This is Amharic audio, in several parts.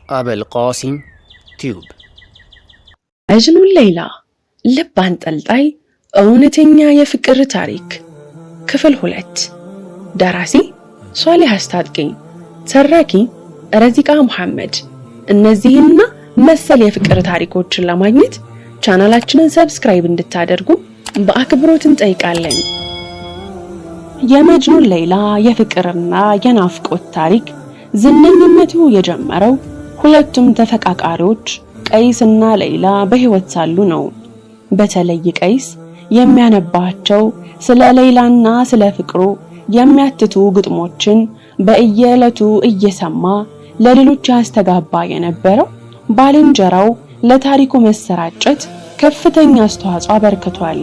أبا القاسم تيوب መጅኑን ሌይላ ልብ አንጠልጣይ እውነተኛ የፍቅር ታሪክ ክፍል 2 ደራሲ ሷሊህ አስታጥቄ ተራኪ ረዚቃ መሐመድ። እነዚህና መሰል የፍቅር ታሪኮችን ለማግኘት ቻናላችንን ሰብስክራይብ እንድታደርጉ በአክብሮት እንጠይቃለን። የመጅኑን ሌይላ የፍቅርና የናፍቆት ታሪክ ዝነኝነቱ የጀመረው ሁለቱም ተፈቃቃሪዎች ቀይስና ሌይላ በህይወት ሳሉ ነው። በተለይ ቀይስ የሚያነባቸው ስለ ሌይላና ስለ ፍቅሩ የሚያትቱ ግጥሞችን በእየለቱ እየሰማ ለሌሎች ያስተጋባ የነበረው ባልንጀራው ለታሪኩ መሰራጨት ከፍተኛ አስተዋጽኦ አበርክቷል።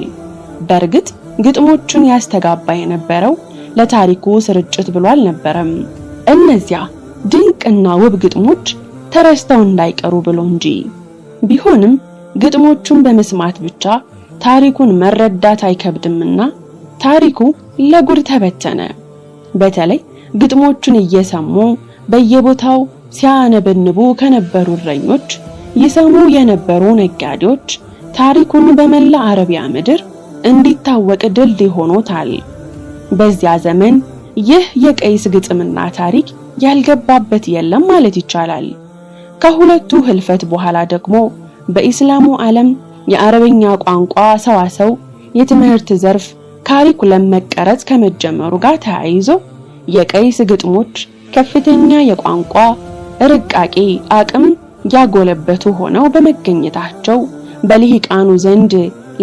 በእርግጥ ግጥሞቹን ያስተጋባ የነበረው ለታሪኩ ስርጭት ብሎ አልነበረም። እነዚያ ድንቅና ውብ ግጥሞች ተረስተው እንዳይቀሩ ብሎ እንጂ። ቢሆንም ግጥሞቹን በመስማት ብቻ ታሪኩን መረዳት አይከብድምና ታሪኩ ለጉድ ተበተነ። በተለይ ግጥሞቹን እየሰሙ በየቦታው ሲያነበንቡ ከነበሩ እረኞች፣ ይሰሙ የነበሩ ነጋዴዎች ታሪኩን በመላ አረቢያ ምድር እንዲታወቅ ድልድይ ሆኖታል። በዚያ ዘመን ይህ የቀይስ ግጥምና ታሪክ ያልገባበት የለም ማለት ይቻላል። ከሁለቱ ህልፈት በኋላ ደግሞ በእስላሙ ዓለም የአረበኛ ቋንቋ ሰዋሰው የትምህርት ዘርፍ ካሪኩለም መቀረጽ ከመጀመሩ ጋር ተያይዞ የቀይስ ግጥሞች ከፍተኛ የቋንቋ ርቃቄ አቅም ያጎለበቱ ሆነው በመገኘታቸው በልሂቃኑ ዘንድ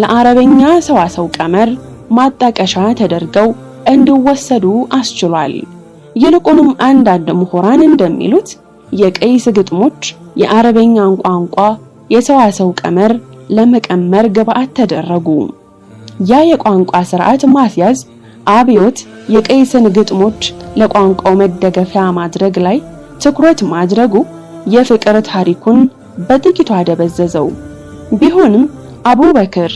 ለአረበኛ ሰዋሰው ቀመር ማጣቀሻ ተደርገው እንዲወሰዱ አስችሏል። ይልቁንም አንዳንድ ምሁራን እንደሚሉት የቀይስ ግጥሞች የአረበኛን ቋንቋ የሰዋሰው ቀመር ለመቀመር ግብአት ተደረጉ። ያ የቋንቋ ስርዓት ማስያዝ አብዮት የቀይስን ግጥሞች ለቋንቋው መደገፊያ ማድረግ ላይ ትኩረት ማድረጉ የፍቅር ታሪኩን በጥቂቱ አደበዘዘው። ቢሆንም አቡበክር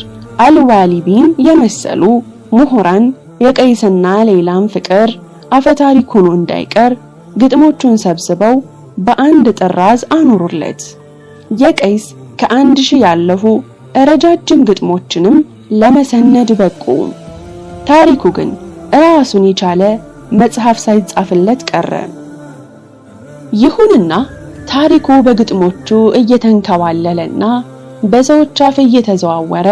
አልዋሊቢን የመሰሉ ምሁራን የቀይስና ሌላም ፍቅር አፈታሪክ ሆኖ እንዳይቀር ግጥሞቹን ሰብስበው በአንድ ጥራዝ አኖሩለት። የቀይስ ከ1000 ያለፉ ረጃጅም ግጥሞችንም ለመሰነድ በቁ። ታሪኩ ግን ራሱን የቻለ መጽሐፍ ሳይጻፍለት ቀረ። ይሁንና ታሪኩ በግጥሞቹ እየተንከባለለና በሰዎች አፍ እየተዘዋወረ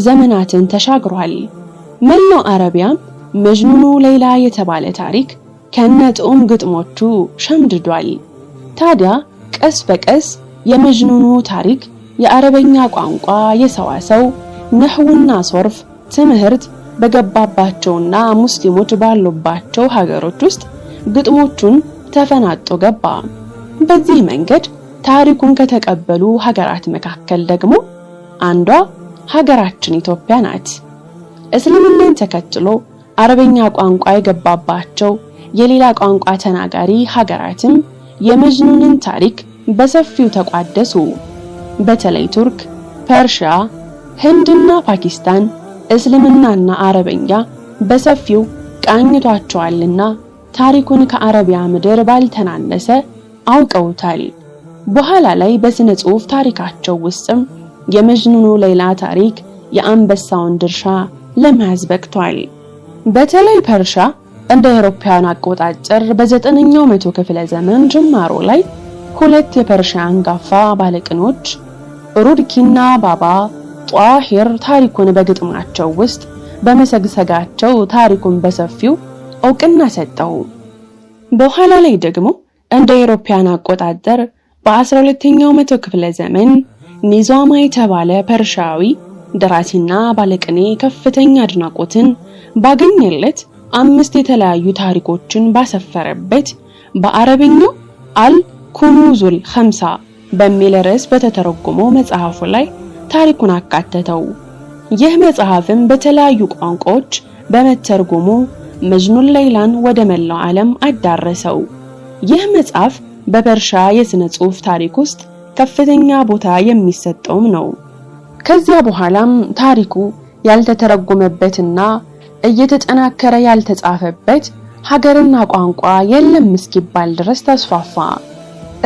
ዘመናትን ተሻግሯል። መላው አረቢያም መጅኑኑ ሌይላ የተባለ ታሪክ ከነጥዑም ግጥሞቹ ሸምድዷል። ታዲያ ቀስ በቀስ የመጅኑኑ ታሪክ የአረበኛ ቋንቋ የሰዋሰው ነህውና ሶርፍ ትምህርት በገባባቸውና ሙስሊሞች ባሉባቸው ሀገሮች ውስጥ ግጥሞቹን ተፈናጦ ገባ። በዚህ መንገድ ታሪኩን ከተቀበሉ ሀገራት መካከል ደግሞ አንዷ ሀገራችን ኢትዮጵያ ናት። እስልምናን ተከትሎ አረበኛ ቋንቋ የገባባቸው የሌላ ቋንቋ ተናጋሪ ሀገራትም የመጅኑንን ታሪክ በሰፊው ተቋደሱ። በተለይ ቱርክ፣ ፐርሺያ፣ ህንድና ፓኪስታን እስልምናና አረበኛ በሰፊው ቃኝቷቸዋልና ታሪኩን ከአረቢያ ምድር ባልተናነሰ አውቀውታል። በኋላ ላይ በስነ ጽሑፍ ታሪካቸው ውስጥም የመጅኑኑ ሌይላ ታሪክ የአንበሳውን ድርሻ ለመያዝ በቅቷል። በተለይ ፐርሺያ እንደ አውሮፓውያን አቆጣጠር በ9ኛው መቶ ክፍለ ዘመን ጅማሮ ላይ ሁለት የፐርሺያ አንጋፋ ባለቅኖች ሩድኪና ባባ ጧሂር ታሪኩን በግጥማቸው ውስጥ በመሰግሰጋቸው ታሪኩን በሰፊው እውቅና ሰጠው። በኋላ ላይ ደግሞ እንደ አውሮፓውያን አቆጣጠር በ12ኛው መቶ ክፍለ ዘመን ኒዛማ የተባለ ፐርሺያዊ ደራሲና ባለቅኔ ከፍተኛ አድናቆትን ባገኘለት 5 የተለያዩ ታሪኮችን ባሰፈረበት በአረብኛው አልኩኑዙል ኸምሳ በሚል ርዕስ በተተረጎመው መጽሐፉ ላይ ታሪኩን አካተተው። ይህ መጽሐፍም በተለያዩ ቋንቋዎች በመተርጎሙ መጅኑን ሌይላን ወደ መላው ዓለም አዳረሰው። ይህ መጽሐፍ በፐርሺያ የሥነ ጽሑፍ ታሪክ ውስጥ ከፍተኛ ቦታ የሚሰጠውም ነው። ከዚያ በኋላም ታሪኩ ያልተተረጎመበትና እየተጠናከረ ያልተጻፈበት ሀገርና ቋንቋ የለም እስኪባል ድረስ ተስፋፋ።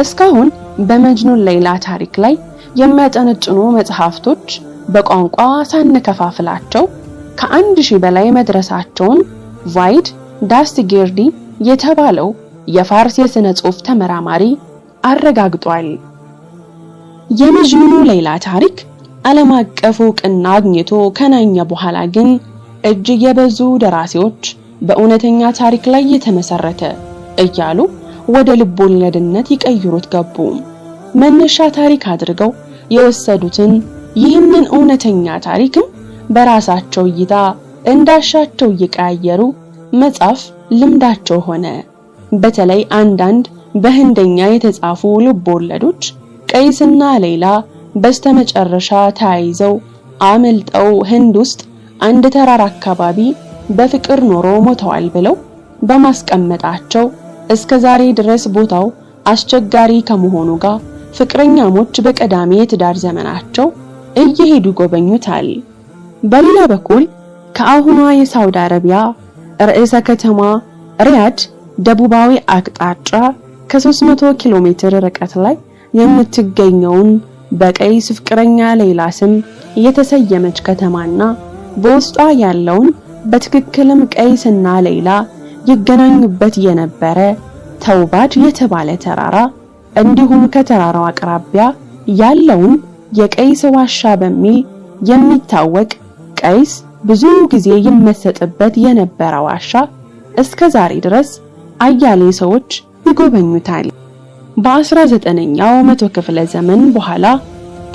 እስካሁን በመጅኑን ሌይላ ታሪክ ላይ የሚያጠነጥኑ መጽሐፍቶች በቋንቋ ሳንከፋፍላቸው ከ1000 በላይ መድረሳቸውን ቫይድ ዳስትጊርዲ የተባለው የፋርስ የሥነ ጽሑፍ ተመራማሪ አረጋግጧል። የመጅኑን ሌይላ ታሪክ ዓለም አቀፍ ዕውቅና አግኝቶ ከናኘ በኋላ ግን እጅግ የበዙ ደራሲዎች በእውነተኛ ታሪክ ላይ የተመሰረተ እያሉ ወደ ልቦለድነት ይቀይሩት ገቡ። መነሻ ታሪክ አድርገው የወሰዱትን ይህንን እውነተኛ ታሪክም በራሳቸው እይታ እንዳሻቸው እየቀያየሩ መጻፍ ልምዳቸው ሆነ። በተለይ አንዳንድ በህንደኛ የተጻፉ ልቦለዶች ቀይስና ሌይላ በስተመጨረሻ ተያይዘው አመልጠው ህንድ ውስጥ አንድ ተራራ አካባቢ በፍቅር ኖሮ ሞተዋል ብለው በማስቀመጣቸው እስከ ዛሬ ድረስ ቦታው አስቸጋሪ ከመሆኑ ጋር ፍቅረኛሞች በቀዳሚ የትዳር ዘመናቸው እየሄዱ ጎበኙታል። በሌላ በኩል ከአሁኗ የሳውዲ አረቢያ ርዕሰ ከተማ ሪያድ ደቡባዊ አቅጣጫ ከ300 ኪሎ ሜትር ርቀት ላይ የምትገኘውን በቀይስ ፍቅረኛ ሌይላ ስም የተሰየመች ከተማና በውስጧ ያለውን በትክክልም ቀይስና ሌይላ ይገናኙበት የነበረ ተውባድ የተባለ ተራራ እንዲሁም ከተራራው አቅራቢያ ያለውን የቀይስ ዋሻ በሚል የሚታወቅ ቀይስ ብዙ ጊዜ ይመሰጥበት የነበረ ዋሻ እስከ ዛሬ ድረስ አያሌ ሰዎች ይጎበኙታል። በ19ኛው መቶ ክፍለ ዘመን በኋላ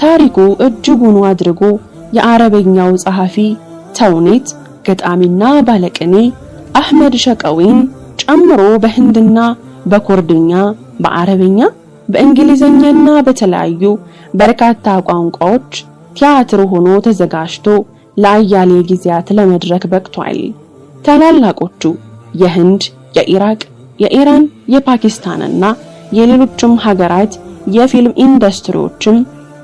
ታሪኩ እጅጉን አድርጎ የአረበኛው ጸሐፊ ተውኔት ገጣሚና ባለቅኔ አህመድ ሸቀዊን ጨምሮ በህንድና በኩርድኛ በአረበኛ በእንግሊዘኛና በተለያዩ በርካታ ቋንቋዎች ቲያትር ሆኖ ተዘጋጅቶ ለአያሌ ጊዜያት ለመድረክ በቅቷል። ታላላቆቹ የህንድ፣ የኢራቅ፣ የኢራን፣ የፓኪስታንና የሌሎችም ሀገራት የፊልም ኢንዱስትሪዎችም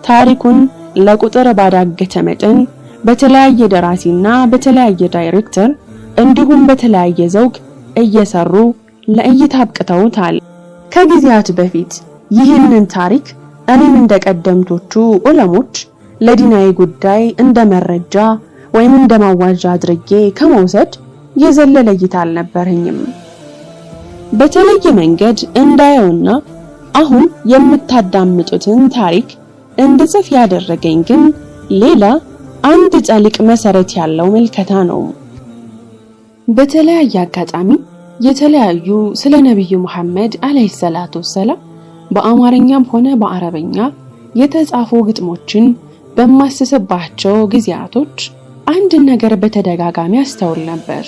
ታሪኩን ለቁጥር ባዳገተ መጠን በተለያየ ደራሲና በተለያየ ዳይሬክተር እንዲሁም በተለያየ ዘውግ እየሰሩ ለእይታ አብቅተውታል። ከጊዜያት በፊት ይህንን ታሪክ እኔም እንደቀደምቶቹ ዑለሞች ለዲናዊ ጉዳይ እንደ መረጃ ወይም እንደ ማዋጃ አድርጌ ከመውሰድ የዘለለ እይታ አልነበረኝም። በተለየ መንገድ እንዳየውና አሁን የምታዳምጡትን ታሪክ እንድጽፍ ያደረገኝ ግን ሌላ አንድ ጠልቅ መሰረት ያለው መልከታ ነው። በተለያየ አጋጣሚ የተለያዩ ስለ ነብዩ መሐመድ አለይሂ ሰላቱ ሰላም በአማርኛም ሆነ በአረበኛ የተጻፉ ግጥሞችን በማስስባቸው ጊዜያቶች አንድ ነገር በተደጋጋሚ አስተውል ነበር።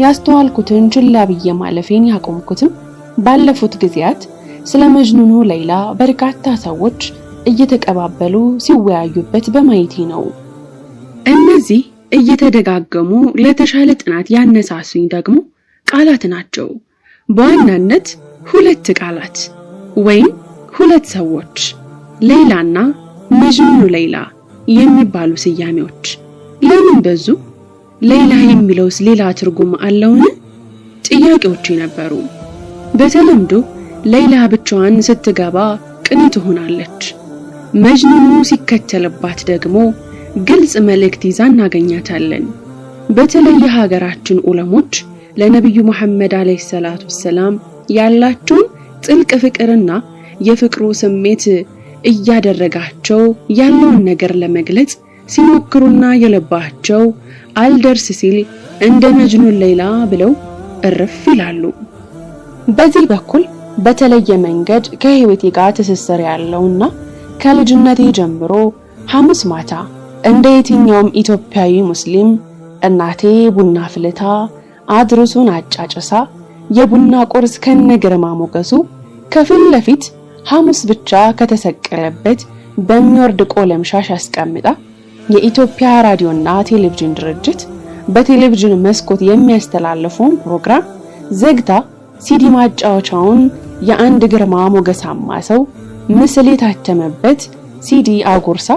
ያስተዋልኩትን ችላ ብዬ ማለፌን ያቆምኩትም ባለፉት ጊዜያት ስለ መጅኑኑ ሌይላ በርካታ ሰዎች እየተቀባበሉ ሲወያዩበት በማየቴ ነው። እነዚህ እየተደጋገሙ ለተሻለ ጥናት ያነሳሱኝ ደግሞ ቃላት ናቸው። በዋናነት ሁለት ቃላት ወይም ሁለት ሰዎች ሌይላና መጅኑኑ ሌይላ የሚባሉ ስያሜዎች ለምን በዙ? ሌይላ የሚለውስ ሌላ ትርጉም አለውን? ጥያቄዎች ነበሩ። በተለምዶ ሌይላ ብቻዋን ስትገባ ቅኔ ትሆናለች። መጅኑኑ ሲከተልባት ደግሞ ግልጽ መልእክት ይዛ እናገኛታለን። በተለይ የሀገራችን ዑለሞች ለነብዩ መሐመድ አለይሂ ሰላቱ ሰላም ያላቸውን ጥልቅ ፍቅርና የፍቅሩ ስሜት እያደረጋቸው ያለውን ነገር ለመግለጽ ሲሞክሩና የለባቸው አልደርስ ሲል እንደ መጅኑን ሌይላ ብለው እርፍ ይላሉ። በዚህ በኩል በተለየ መንገድ ከህይወቴ ጋር ትስስር ያለውና ከልጅነቴ ጀምሮ ሐሙስ ማታ እንደ የትኛውም ኢትዮጵያዊ ሙስሊም እናቴ ቡና ፍልታ አድርሱን አጫጭሳ የቡና ቁርስ ከነግርማ ሞገሱ ከፊት ለፊት ሐሙስ ብቻ ከተሰቀለበት በሚወርድ ቆለምሻሽ አስቀምጣ የኢትዮጵያ ራዲዮና ቴሌቪዥን ድርጅት በቴሌቪዥን መስኮት የሚያስተላልፈውን ፕሮግራም ዘግታ ሲዲ ማጫወቻውን የአንድ ግርማ ሞገሳማ ሰው ምስል የታተመበት ሲዲ አጉርሳ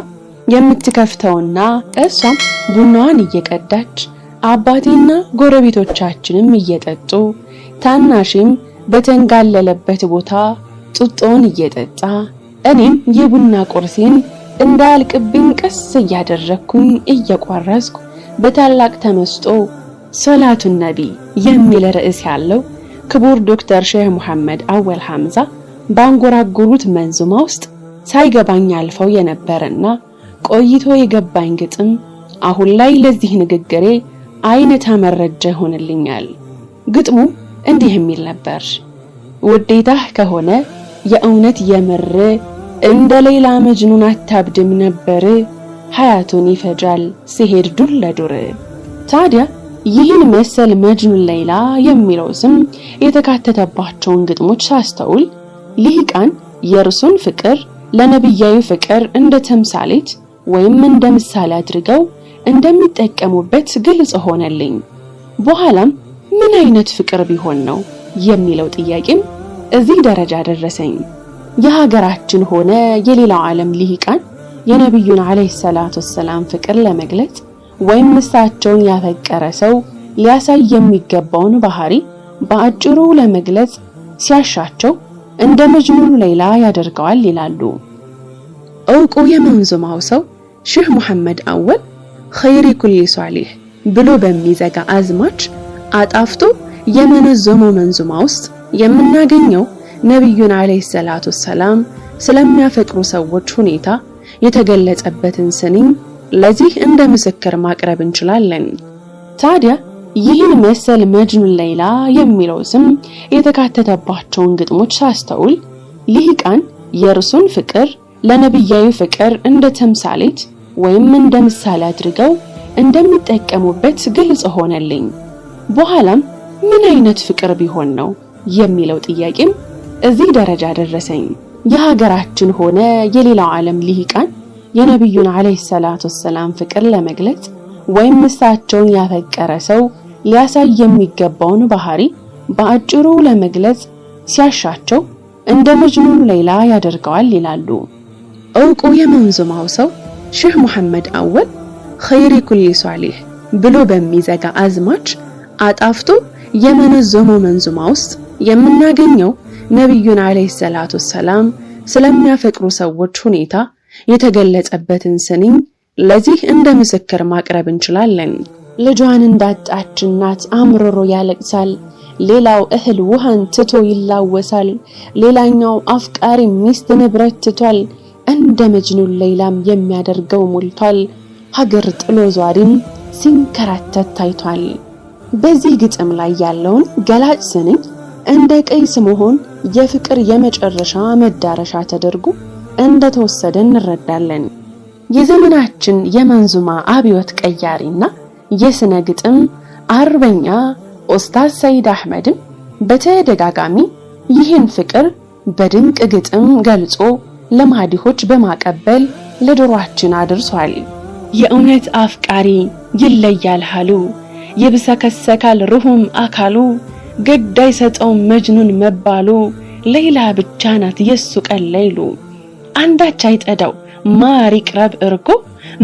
የምትከፍተውና እሷም ቡናዋን እየቀዳች አባቴና ጎረቤቶቻችንም እየጠጡ ታናሽም በተንጋለለበት ቦታ ጡጦን እየጠጣ እኔም የቡና ቁርሴን እንዳልቅብኝ ቀስ እያደረኩኝ እየቆረስኩ በታላቅ ተመስጦ ሶላቱን ነቢ የሚል ርዕስ ያለው ክቡር ዶክተር ሼህ መሐመድ አወል ሐምዛ ባንጎራጎሩት መንዙማ ውስጥ ሳይገባኝ አልፈው የነበረና ቆይቶ የገባኝ ግጥም አሁን ላይ ለዚህ ንግግሬ አይነታ መረጃ ይሆንልኛል። ግጥሙ እንዲህ የሚል ነበር። ውዴታህ ከሆነ የእውነት የምር እንደ ሌላ መጅኑን አታብድም ነበር፣ ሐያቱን ይፈጃል ሲሄድ ዱር ለዱር። ታዲያ ይህን መሰል መጅኑን ሌላ የሚለው ስም የተካተተባቸውን ግጥሞች ሳስተውል ሊቃን የእርሱን ፍቅር ለነብያዊ ፍቅር እንደ ተምሳሌት ወይም እንደ ምሳሌ አድርገው እንደሚጠቀሙበት ግልጽ ሆነልኝ። በኋላም ምን አይነት ፍቅር ቢሆን ነው የሚለው ጥያቄም እዚህ ደረጃ ደረሰኝ። የሀገራችን ሆነ የሌላው ዓለም ሊቃን የነብዩን አለይሂ ሰላቱ ሰላም ፍቅር ለመግለጽ ወይም እሳቸውን ያፈቀረ ሰው ሊያሳይ የሚገባውን ባህሪ በአጭሩ ለመግለጽ ሲያሻቸው እንደ መጅኑን ሌላ ያደርገዋል ይላሉ። እውቁ የመንዙማው ሰው ሼህ መሐመድ አወል ኸይሪ ኩሊ ሷሊህ ብሎ በሚዘጋ አዝማች አጣፍቶ የመነዘመው መንዙማ ውስጥ የምናገኘው ነብዩን አለይሂ ሰላቱ ሰላም ስለሚያፈቅሩ ሰዎች ሁኔታ የተገለጸበትን ስንኝ ለዚህ እንደ ምስክር ማቅረብ እንችላለን። ታዲያ ይህን መሰል መጅኑን ሌላ የሚለው ስም የተካተተባቸውን ግጥሞች ሳስተውል ሊቃን የእርሱን ፍቅር ለነብያዊ ፍቅር እንደ ተምሳሌት ወይም እንደ ምሳሌ አድርገው እንደሚጠቀሙበት ግልጽ ሆነልኝ። በኋላም ምን አይነት ፍቅር ቢሆን ነው የሚለው ጥያቄም እዚህ ደረጃ ደረሰኝ። የሀገራችን ሆነ የሌላው ዓለም ሊቃን የነብዩን አለይሂ ሰላቱ ሰላም ፍቅር ለመግለጽ ወይም እሳቸውን ያፈቀረ ሰው ሊያሳይ የሚገባውን ባህሪ በአጭሩ ለመግለጽ ሲያሻቸው እንደ መጅኑን ሌላ ያደርገዋል ይላሉ። እውቁ የመንዙማው ሰው ሼህ መሐመድ አወል ኸይሪ ኩሊ ሷሊህ ብሎ በሚዘጋ አዝማች አጣፍቶ የመነዘመው መንዙማ ውስጥ የምናገኘው ነብዩን አለይሂ ሰላቱ ሰላም ስለሚያፈቅሩ ሰዎች ሁኔታ የተገለጸበትን ስንኝ ለዚህ እንደ ምስክር ማቅረብ እንችላለን። ልጇን እንዳጣች እናት አምርሮ ያለቅሳል፣ ሌላው እህል ውሃን ትቶ ይላወሳል፣ ሌላኛው አፍቃሪ ሚስት ንብረት ትቷል፣ እንደ መጅኑን ሌላም የሚያደርገው ሞልቷል፣ ሀገር ጥሎ ዟሪም ሲንከራተት ታይቷል። በዚህ ግጥም ላይ ያለውን ገላጭ ስንኝ እንደ ቀይስ መሆን የፍቅር የመጨረሻ መዳረሻ ተደርጎ እንደተወሰደ እንረዳለን። የዘመናችን የመንዙማ አብዮት ቀያሪና የስነ ግጥም አርበኛ ኡስታዝ ሰይድ አህመድም በተደጋጋሚ ይህን ፍቅር በድንቅ ግጥም ገልጾ ለማዲሆች በማቀበል ለጆሮአችን አድርሷል። የእውነት አፍቃሪ ይለያል ሐሉ፣ ይብሰከሰካል ሩሁም አካሉ፣ ገዳይ ሰጠው መጅኑን መባሉ፣ ሌላ ብቻ ናት የሱ ቀለይሉ። አንዳች አይጠዳው ማር ይቅረብ እርጎ፣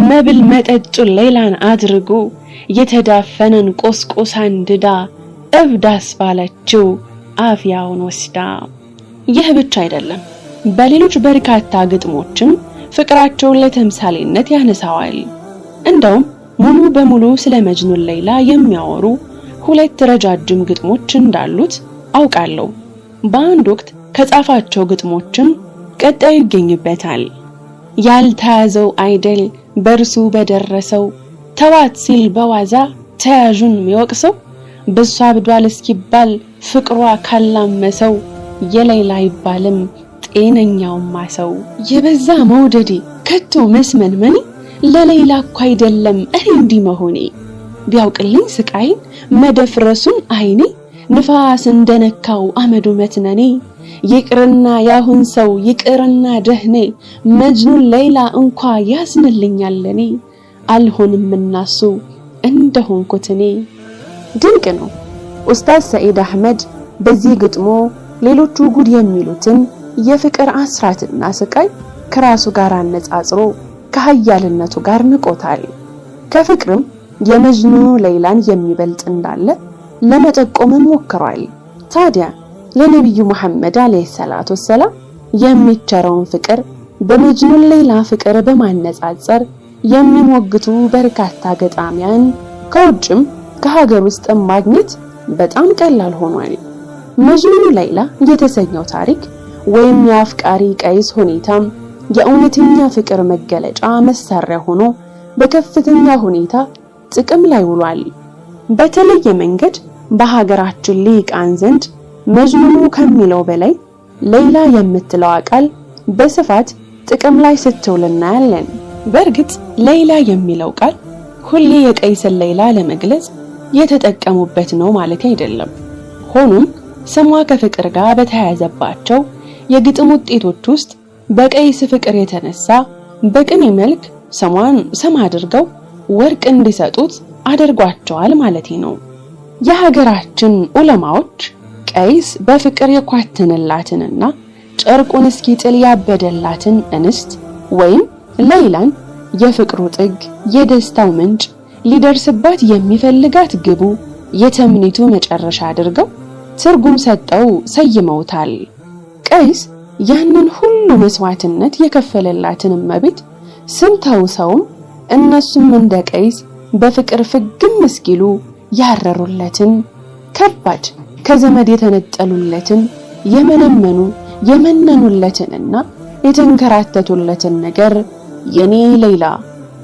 መብል መጠጡ ሌላን አድርጎ፣ የተዳፈነን ቆስቆሳ እንድዳ፣ እብድ አስባለችው አፍያውን ወስዳ። ይህ ብቻ አይደለም፣ በሌሎች በርካታ ግጥሞችም ፍቅራቸውን ለተምሳሌነት ያነሳዋል። እንደውም ሙሉ በሙሉ ስለ መጅኑን ሌላ የሚያወሩ 2 ረጃጅም ግጥሞች እንዳሉት አውቃለሁ። በአንድ ወቅት ከጻፋቸው ግጥሞችም ቀጣዩ ይገኝበታል። ያልተያዘው አይደል በርሱ በደረሰው፣ ተዋት ሲል በዋዛ ተያዡን የሚወቅሰው፣ በሷ አብዷል እስኪባል ፍቅሯ ካላመሰው፣ የሌላ ይባልም ጤነኛውማ ሰው። የበዛ መውደዴ ከቶ መስመንመኔ፣ ለሌላ እኮ አይደለም እኔ እንዲህ መሆኔ፣ ቢያውቅልኝ ስቃይን መደፍረሱን አይኔ፣ ንፋስ እንደነካው አመዱ መትነኔ፣ ይቅርና ያሁን ሰው ይቅርና ደህኔ፣ መጅኑን ሌላ እንኳ ያዝንልኛል ለኔ፣ አልሆንም እናሱ እንደሆንኩት እኔ። ድንቅ ነው። ኡስታዝ ሰይድ አህመድ በዚህ ግጥሞ ሌሎቹ ጉድ የሚሉትን የፍቅር አስራትና ስቃይ ከራሱ ጋር አነጻጽሮ ከሀያልነቱ ጋር ንቆታል። ከፍቅርም የመጅኑኑ ሌላን የሚበልጥ እንዳለ ለመጠቆም ሞክሯል። ታዲያ ለነብዩ መሐመድ አለይሂ ሰላቱ ሰላም የሚቸረውን ፍቅር በመጅኑን ሌላ ፍቅር በማነጻጸር የሚሞግቱ በርካታ ገጣሚያን ከውጭም ከሀገር ውስጥ ማግኘት በጣም ቀላል ሆኗል። መጅኑን ሌላ የተሰኘው ታሪክ ወይም የአፍቃሪ ቀይስ ሁኔታም የእውነተኛ ፍቅር መገለጫ መሳሪያ ሆኖ በከፍተኛ ሁኔታ ጥቅም ላይ ውሏል። በተለየ መንገድ በሀገራችን ሊቃን ዘንድ መጅኑኑ ከሚለው በላይ ሌላ የምትለው ቃል በስፋት ጥቅም ላይ ስትውል እናያለን። በእርግጥ ሌላ የሚለው ቃል ሁሌ የቀይስን ሌላ ለመግለጽ የተጠቀሙበት ነው ማለት አይደለም። ሆኖም ስሟ ከፍቅር ጋር በተያያዘባቸው የግጥም ውጤቶች ውስጥ በቀይስ ፍቅር የተነሳ በቅኔ መልክ ስሟን ስም አድርገው ወርቅ እንዲሰጡት አድርጓቸዋል ማለት ነው። የሀገራችን ዑለማዎች ቀይስ በፍቅር የኳተነላትንና ጨርቁን እስኪጥል ያበደላትን እንስት ወይም ሌላን የፍቅሩ ጥግ፣ የደስታው ምንጭ፣ ሊደርስባት የሚፈልጋት ግቡ፣ የተምኒቱ መጨረሻ አድርገው ትርጉም ሰጠው ሰይመውታል። ቀይስ ያንን ሁሉ መስዋዕትነት የከፈለላትን እመቤት ስም ተውሰውም እነሱም እንደ ቀይስ በፍቅር ፍግም እስኪሉ ያረሩለትን ከባድ ከዘመድ የተነጠሉለትን የመነኑለትንና የተንከራተቱለትን ነገር የኔ ሌላ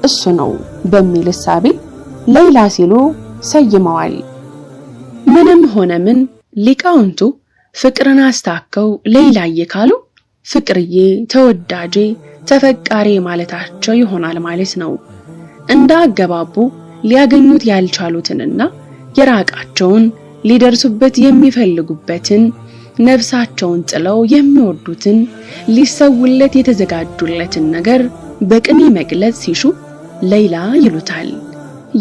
እሱ ነው በሚል እሳቤ ሌላ ሲሉ ሰይመዋል። ምንም ሆነ ምን ሊቃውንቱ ፍቅርን አስታከው ሌላ እየካሉ ፍቅርዬ፣ ተወዳጄ፣ ተፈቃሪ ማለታቸው ይሆናል ማለት ነው። እንደ አገባቡ ሊያገኙት ያልቻሉትንና የራቃቸውን ሊደርሱበት የሚፈልጉበትን ነፍሳቸውን ጥለው የሚወዱትን ሊሰውለት የተዘጋጁለትን ነገር በቅኔ መግለጽ ሲሹ ሌላ ይሉታል።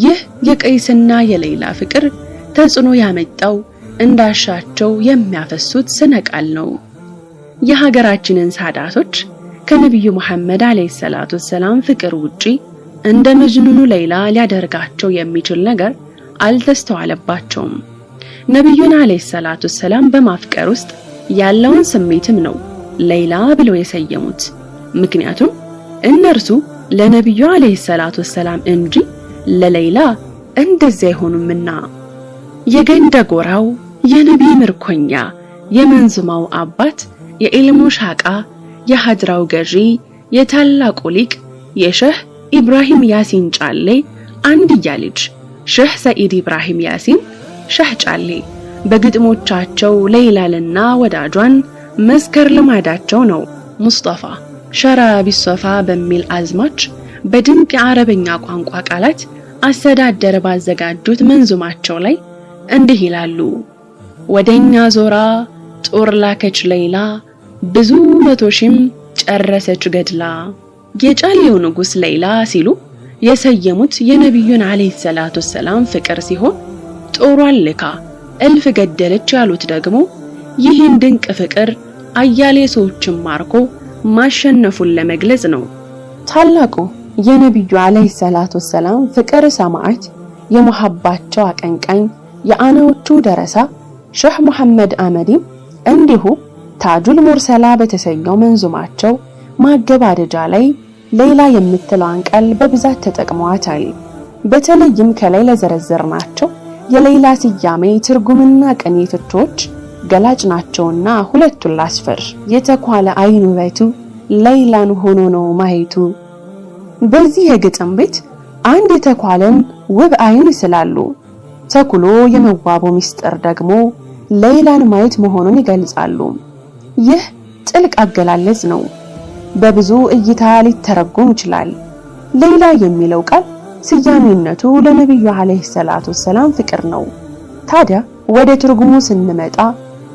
ይህ የቀይስና የሌላ ፍቅር ተጽዕኖ ያመጣው እንዳሻቸው የሚያፈሱት ስነ ቃል ነው። የሀገራችንን ሳዳቶች ከነብዩ መሐመድ አለይሂ ሰላቱ ሰላም ፍቅር ውጪ እንደ መጅኑኑ ሌላ ሊያደርጋቸው የሚችል ነገር አልተስተዋለባቸውም። ነብዩን አለይሂ ሰላቱ ሰላም በማፍቀር ውስጥ ያለውን ስሜትም ነው ሌላ ብለው የሰየሙት። ምክንያቱም እነርሱ ለነብዩ አለይሂ ሰላቱ ሰላም እንጂ ለሌላ እንደዚያ አይሆኑምና። የገንደ ጎራው የነብይ ምርኮኛ የመንዙማው አባት የኢልሙ ሻቃ የሐድራው ገዢ የታላቁ ሊቅ የሼህ ኢብራሂም ያሲን ጫሌ አንድያ ልጅ ሼህ ሰኢድ ኢብራሂም ያሲን ሼህ ጫሌ በግጥሞቻቸው ሌላልና ወዳጇን መስከር ልማዳቸው ነው። ሙስጠፋ ሸራቢ ሶፋ በሚል አዝማች በድንቅ የአረበኛ ቋንቋ ቃላት አስተዳደር ባዘጋጁት መንዙማቸው ላይ እንዲህ ይላሉ። ወደኛ ዞራ ጦር ላከች ሌላ ብዙ መቶ ሺህም ጨረሰች ገድላ። የጫሌው ንጉስ ሌላ ሲሉ የሰየሙት የነብዩን አለይሂ ሰላቱ ሰላም ፍቅር ሲሆን ጦሯን ልካ እልፍ ገደለች ያሉት ደግሞ ይህን ድንቅ ፍቅር አያሌ ሰዎችን ማርኮ ማሸነፉን ለመግለጽ ነው። ታላቁ የነብዩ አለይሂ ሰላቱ ሰላም ፍቅር ሰማዕት የመሐባቸው አቀንቃኝ የአናዎቹ ደረሳ ሼህ መሐመድ አመዲም እንዲሁ ታጁል ሙርሰላ በተሰኘው መንዙማቸው ማገባደጃ ላይ ሌላ የምትለውን ቃል በብዛት ተጠቅመዋታል። በተለይም ከላይ ለዘረዘርናቸው የሌላ ስያሜ ትርጉምና ቅኔ ፍቾች ገላጭ ናቸውና ሁለቱን ላስፈር። የተኳለ አይኑ ውበቱ ሌላን ሆኖ ነው ማየቱ። በዚህ የግጥም ቤት አንድ የተኳለን ውብ አይን ስላሉ ተኩሎ የመዋቡ ምስጢር ደግሞ ሌላን ማየት መሆኑን ይገልጻሉ። ይህ ጥልቅ አገላለጽ ነው። በብዙ እይታ ሊተረጎም ይችላል። ሌላ የሚለው ቃል ስያሜነቱ ለነብዩ አለይሂ ሰላቱ ሰላም ፍቅር ነው። ታዲያ ወደ ትርጉሙ ስንመጣ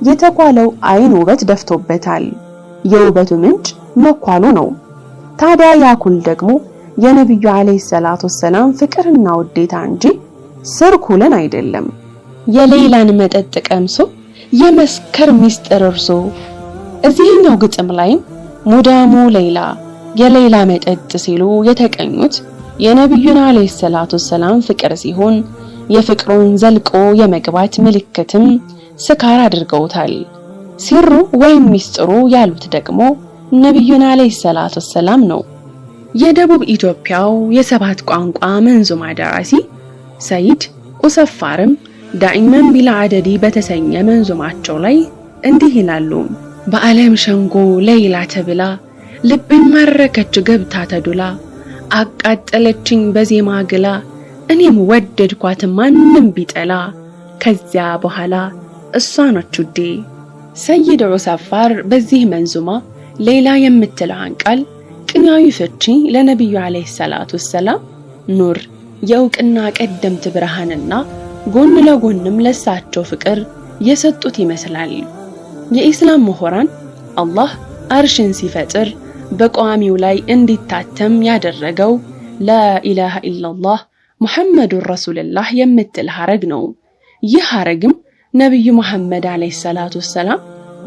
የተኳለው አይን ውበት ደፍቶበታል። የውበቱ ምንጭ መኳሉ ነው። ታዲያ ያኩል ደግሞ የነብዩ አለይሂ ሰላቱ ሰላም ፍቅርና ውዴታ እንጂ ስርኩልን አይደለም። የሌላን መጠጥ ቀምሶ የመስከር ምስጢር እርሶ። እዚህኛው ግጥም ላይ ሙዳሙ ሌላ የሌላ መጠጥ ሲሉ የተቀኙት የነብዩን አለይሂ ሰላቱ ሰላም ፍቅር ሲሆን የፍቅሩን ዘልቆ የመግባት ምልክትም ስካር አድርገውታል። ሲሩ ወይም ሚስጥሩ ያሉት ደግሞ ነብዩና አለይሂ ሰላቱ ሰላም ነው። የደቡብ ኢትዮጵያው የሰባት ቋንቋ መንዙማ ደራሲ ሰይድ ኡሰፋርም ዳኢመን ቢላ አደዲ በተሰኘ መንዙማቸው ላይ እንዲህ ይላሉ። በዓለም ሸንጎ ሌይላ ተብላ ልብን ማረከች ገብታ ተዱላ አቃጠለችኝ በዜማ ግላ እኔም ወደድኳት ማንም ቢጠላ ከዚያ በኋላ እሷ ነች ውዴ። ሰይድ ኡሰፋር በዚህ መንዙማ ሌላ የምትለውን ቃል ቅኛዊ ፍቺ ለነብዩ አለይሂ ሰላቱ ሰላም ኑር የእውቅና ቀደምት ብርሃንና ጎን ለጎንም ለሳቸው ፍቅር የሰጡት ይመስላል። የኢስላም ምሁራን አላህ አርሽን ሲፈጥር በቋሚው ላይ እንዲታተም ያደረገው ላኢላሃ ኢላላህ ሙሐመዱር ረሱልላህ የምትል ሐረግ ነው። ይህ ሐረግም ነብዩ መሐመድ አለይሂ ሰላቱ ሰላም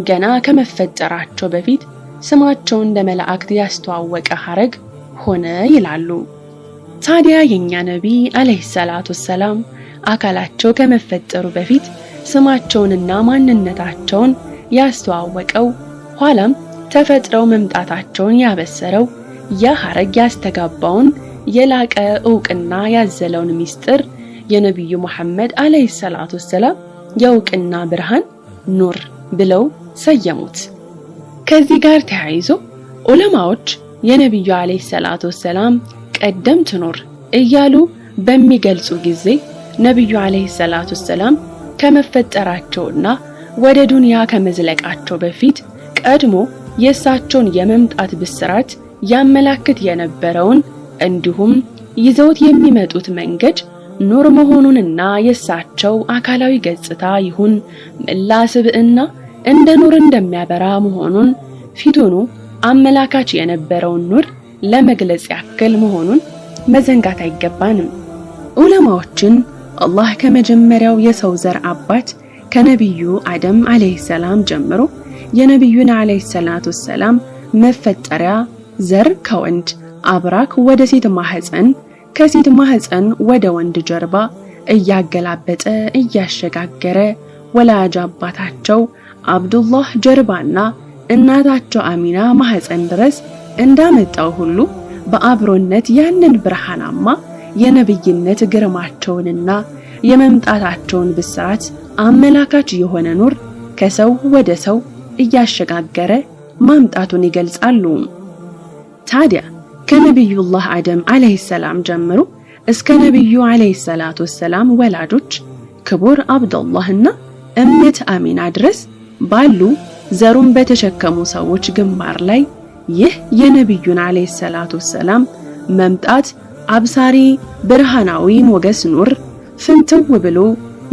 ገና ከመፈጠራቸው በፊት ስማቸው እንደ መላእክት ያስተዋወቀ ሐረግ ሆነ ይላሉ። ታዲያ የኛ ነብይ አለይሂ ሰላቱ ሰላም አካላቸው ከመፈጠሩ በፊት ስማቸውንና ማንነታቸውን ያስተዋወቀው ኋላም ተፈጥረው መምጣታቸውን ያበሰረው ያ ሐረግ ያስተጋባውን የላቀ ዕውቅና ያዘለውን ሚስጥር የነብዩ መሐመድ አለይሂ ሰላቱ ሰላም የዕውቅና ብርሃን ኑር ብለው ሰየሙት። ከዚህ ጋር ተያይዞ ዑለማዎች የነብዩ አለይሂ ሰላቱ ሰላም ቀደምት ኑር እያሉ በሚገልጹ ጊዜ ነብዩ አለይሂ ሰላቱ ሰላም ከመፈጠራቸውና ወደ ዱንያ ከመዝለቃቸው በፊት ቀድሞ የእሳቸውን የመምጣት ብስራት ያመላክት የነበረውን እንዲሁም ይዘውት የሚመጡት መንገድ ኑር መሆኑንና የእሳቸው አካላዊ ገጽታ ይሁን መላ ስብዕና እንደ ኑር እንደሚያበራ መሆኑን ፊቱኑ አመላካች የነበረውን ኑር ለመግለጽ ያክል መሆኑን መዘንጋት አይገባንም። ዑለማዎችን አላህ ከመጀመሪያው የሰው ዘር አባት ከነብዩ አደም አለይሂ ሰላም ጀምሮ የነብዩና አለይሂ ሰላቱ ሰላም መፈጠሪያ ዘር ከወንድ አብራክ ወደ ሴት ማህፀን ከሴት ማህፀን ወደ ወንድ ጀርባ እያገላበጠ እያሸጋገረ ወላጅ አባታቸው አብዱላህ ጀርባና እናታቸው አሚና ማህፀን ድረስ እንዳመጣው ሁሉ በአብሮነት ያንን ብርሃናማ የነብይነት ግርማቸውንና የመምጣታቸውን ብስራት አመላካች የሆነ ኑር ከሰው ወደ ሰው እያሸጋገረ ማምጣቱን ይገልጻሉ። ታዲያ ከነብዩላህ አደም አለይሂ ሰላም ጀምሮ እስከ ነብዩ አለይሂ ሰላቱ ሰላም ወላጆች ክቡር አብዱላህና እመት አሚና ድረስ ባሉ ዘሩን በተሸከሙ ሰዎች ግንባር ላይ ይህ የነብዩና አለይሂ ሰላቱ ሰላም መምጣት አብሳሪ ብርሃናዊ ሞገስ ኑር ፍንትው ብሎ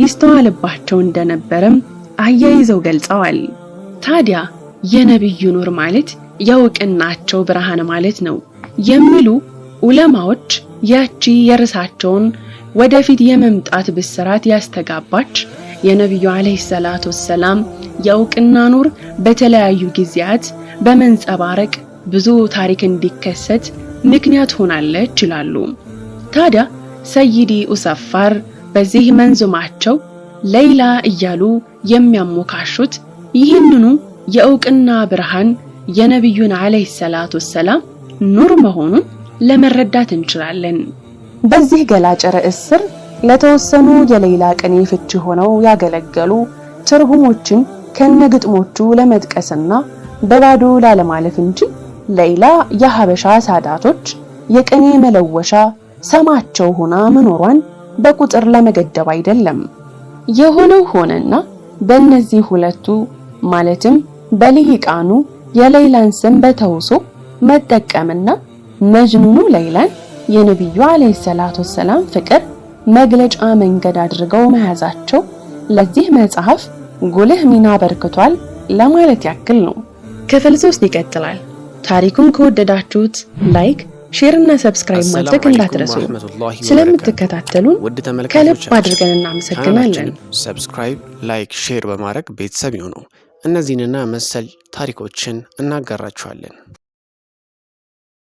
ይስተዋልባቸው እንደነበረም አያይዘው ገልጸዋል። ታዲያ የነብዩ ኑር ማለት የዕውቅናቸው ብርሃን ማለት ነው የሚሉ ዑለማዎች ያቺ የርሳቸውን ወደፊት የመምጣት ብስራት ያስተጋባች የነብዩ አለይሂ ሰላቱ ሰላም የዕውቅና ኑር በተለያዩ ጊዜያት በመንጸባረቅ ብዙ ታሪክ እንዲከሰት ምክንያት ሆናለች ይላሉ። ታዲያ ሰይዲ ኡሰፋር በዚህ መንዙማቸው ሌይላ እያሉ የሚያሞካሹት ይህንኑ የዕውቅና ብርሃን የነብዩን አለይሂ ሰላቱ ሰላም ኑር መሆኑን ለመረዳት እንችላለን። በዚህ ገላጭ ርዕስ ስር ለተወሰኑ የሌይላ ቅኔ ፍቺ ሆነው ያገለገሉ ትርጉሞችን ከነግጥሞቹ ለመጥቀስና በባዶ ላለማለፍ እንጂ ሌይላ የሐበሻ ሳዳቶች የቅኔ መለወሻ ሰማቸው ሆና መኖሯን በቁጥር ለመገደብ አይደለም። የሆነው ሆነና በእነዚህ ሁለቱ ማለትም በልሂቃኑ የሌይላን ስም በተውሶ መጠቀምና መጅኑኑ ሌይላን የነብዩ አለይሂ ሰላቱ ሰላም ፍቅር መግለጫ መንገድ አድርገው መያዛቸው ለዚህ መጽሐፍ ጉልህ ሚና በርክቷል ለማለት ያክል ነው። ክፍል 3 ይቀጥላል። ታሪኩን ከወደዳችሁት ላይክ፣ ሼር እና ሰብስክራይብ ማድረግ እንዳትረሱ። ስለምትከታተሉን ከልብ አድርገን እናመሰግናለን። ሰብስክራይብ፣ ላይክ፣ ሼር በማድረግ ቤተሰብ ይሁኑ። እነዚህንና መሰል ታሪኮችን እናጋራችኋለን።